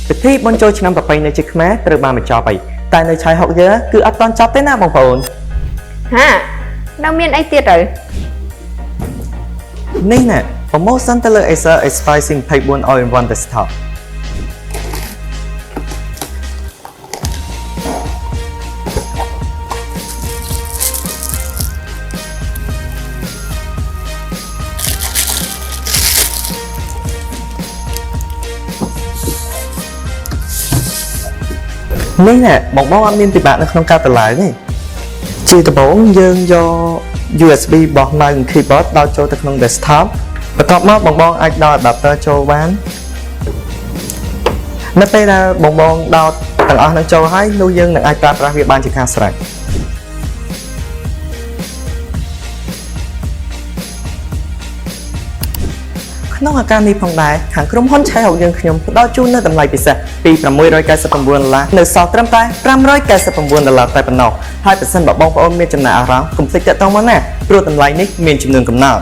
ពិធីបុណ្យចូលឆ្នាំប្រពៃណីជាតិខ្មែរត្រូវបានបញ្ចប់ហើយតែនៅឆៃហុកយើគឺអត់ទាន់ចប់ទេណាបងប្អូនហានៅមានអីទៀតទៅនេះណា promotion ទៅលើ Acer Aspire 24 All in One Desktop នេះណាបងអត់មានពិបាកនៅក្នុងការតម្លើងទេជាដំបូងយើងយក USB របស់ mouse និង keyboard ដោតចូលទៅក្នុង desktop បន្ទាប់មកបងអាចដោត adapter ចូលបាននៅពេលដែលបងដោតទាំងអស់នឹងចូលហើយនោះយើងនឹងអាចប្រើប្រាស់វាបានជាការស្រេចក្នុងឱកាសនេះផងដែរខាងក្រុមហ៊ុនឆៃហុកយើងខ្ញុំផ្ដល់ជូននៅតម្លៃពិសេសពី$699នៅសល់ត្រឹមតែ$599តែប៉ុណ្ណោះហើយប្រសិនបើបងប្អូនមានចំណាប់អារម្មណ៍កុំភ្លេចទាក់ទងមកណាព្រោះតម្លៃនេះមានចំនួនកំណត់